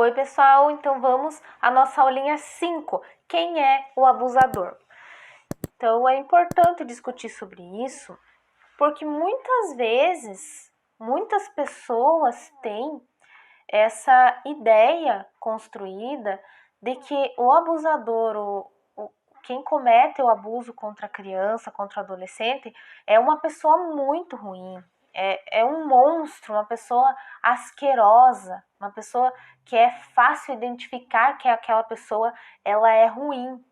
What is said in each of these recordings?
Oi, pessoal, então vamos à nossa aulinha 5. Quem é o abusador? Então é importante discutir sobre isso, porque muitas vezes, muitas pessoas têm essa ideia construída de que o abusador, quem comete o abuso contra a criança, contra o adolescente, é uma pessoa muito ruim, é um monstro, uma pessoa asquerosa, uma pessoa que é fácil identificar que aquela pessoa ela é ruim.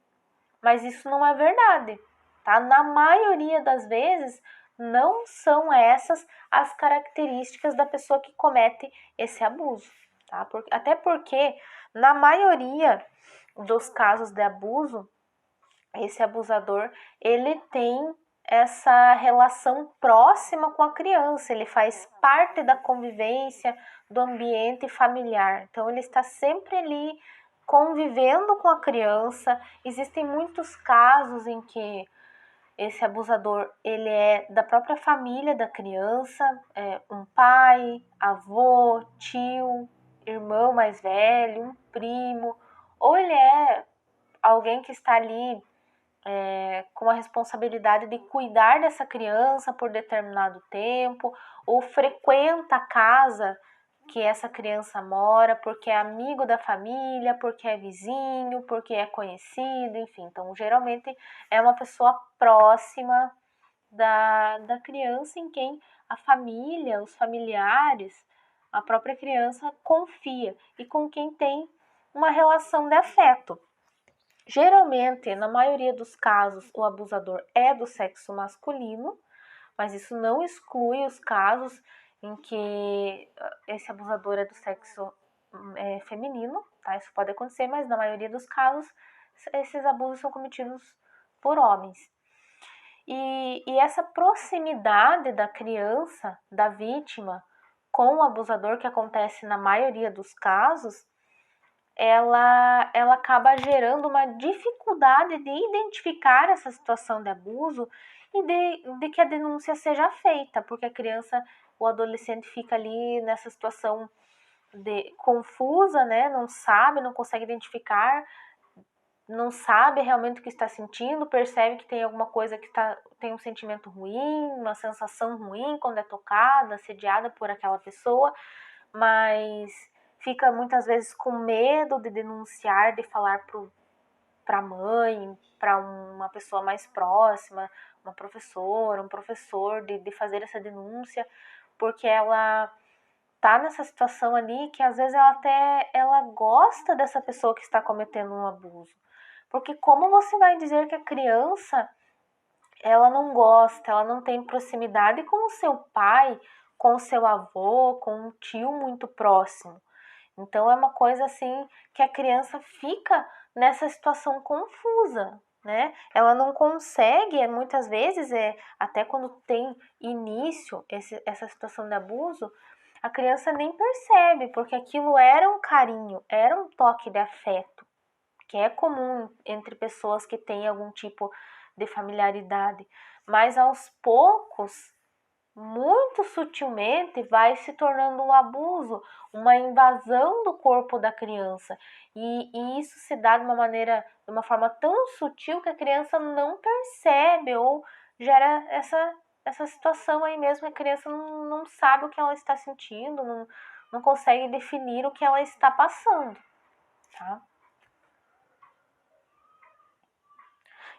Mas isso não é verdade, tá? Na maioria das vezes, não são essas as características da pessoa que comete esse abuso, tá? Até porque, na maioria dos casos de abuso, esse abusador, ele tem essa relação próxima com a criança, ele faz parte da convivência, do ambiente familiar. Então, ele está sempre ali convivendo com a criança. Existem muitos casos em que esse abusador, ele é da própria família da criança, um pai, avô, tio, irmão mais velho, um primo, ou ele é alguém que está ali com a responsabilidade de cuidar dessa criança por determinado tempo, ou frequenta a casa que essa criança mora, porque é amigo da família, porque é vizinho, porque é conhecido, enfim. Então, geralmente é uma pessoa próxima da criança em quem a família, os familiares, a própria criança confia e com quem tem uma relação de afeto. Geralmente, na maioria dos casos, o abusador é do sexo masculino, mas isso não exclui os casos em que esse abusador é do sexo feminino, tá? Isso pode acontecer, mas na maioria dos casos, esses abusos são cometidos por homens. E essa proximidade da criança, da vítima, com o abusador, que acontece na maioria dos casos, ela acaba gerando uma dificuldade de identificar essa situação de abuso e de que a denúncia seja feita, porque a criança, o adolescente fica ali nessa situação confusa, né? Não sabe, não consegue identificar, não sabe realmente o que está sentindo, percebe que tem alguma coisa tem um sentimento ruim, uma sensação ruim quando é tocada, assediada por aquela pessoa, mas fica muitas vezes com medo de denunciar, de falar para a mãe, para uma pessoa mais próxima, uma professora, um professor, de fazer essa denúncia, porque ela tá nessa situação ali que às vezes ela gosta dessa pessoa que está cometendo um abuso. Porque como você vai dizer que a criança ela não gosta, ela não tem proximidade com o seu pai, com o seu avô, com um tio muito próximo? Então é uma coisa assim que a criança fica nessa situação confusa, né? Ela não consegue, muitas vezes, até quando tem início essa situação de abuso, a criança nem percebe, porque aquilo era um carinho, era um toque de afeto, que é comum entre pessoas que têm algum tipo de familiaridade. Mas aos poucos, muito sutilmente, vai se tornando um abuso, uma invasão do corpo da criança. E isso se dá de uma forma tão sutil que a criança não percebe ou gera essa situação aí mesmo. A criança não sabe o que ela está sentindo, não consegue definir o que ela está passando, tá?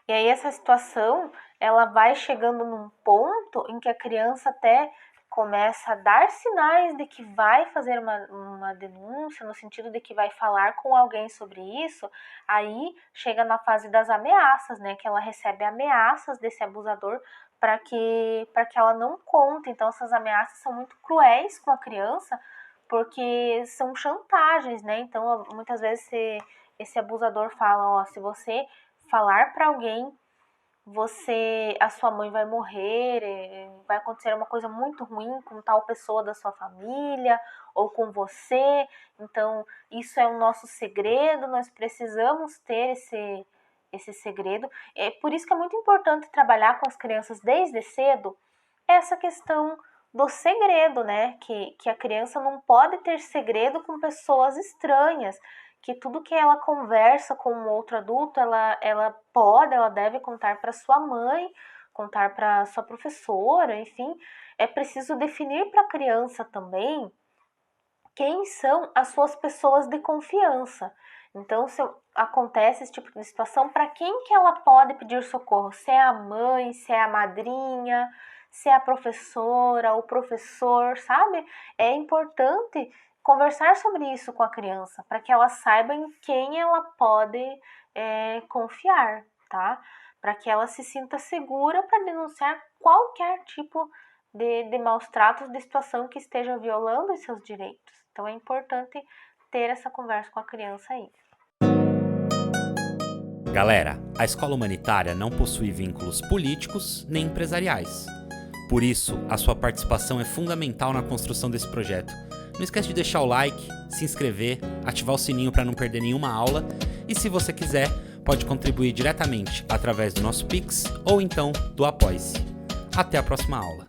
E aí essa situação, ela vai chegando num ponto em que a criança até começa a dar sinais de que vai fazer uma denúncia, no sentido de que vai falar com alguém sobre isso. Aí chega na fase das ameaças, né? Que ela recebe ameaças desse abusador para que ela não conte. Então essas ameaças são muito cruéis com a criança, porque são chantagens, né? Então muitas vezes esse abusador fala, ó, se você falar para alguém, a sua mãe vai morrer, vai acontecer uma coisa muito ruim com tal pessoa da sua família ou com você. Então, isso é o nosso segredo, nós precisamos ter esse segredo. É por isso que é muito importante trabalhar com as crianças desde cedo essa questão do segredo, né? Que a criança não pode ter segredo com pessoas estranhas, que tudo que ela conversa com um outro adulto, ela deve contar para sua mãe, contar para sua professora, enfim. É preciso definir para a criança também quem são as suas pessoas de confiança. Então, se acontece esse tipo de situação, para quem que ela pode pedir socorro? Se é a mãe, se é a madrinha, se é a professora, o professor, sabe? É importante conversar sobre isso com a criança, para que ela saiba em quem ela pode confiar, tá? Para que ela se sinta segura para denunciar qualquer tipo de maus tratos, de situação que esteja violando os seus direitos. Então é importante ter essa conversa com a criança aí. Galera, a escola humanitária não possui vínculos políticos nem empresariais. Por isso, a sua participação é fundamental na construção desse projeto. Não esquece de deixar o like, se inscrever, ativar o sininho para não perder nenhuma aula e, se você quiser, pode contribuir diretamente através do nosso Pix ou então do Apoie-se. Até a próxima aula.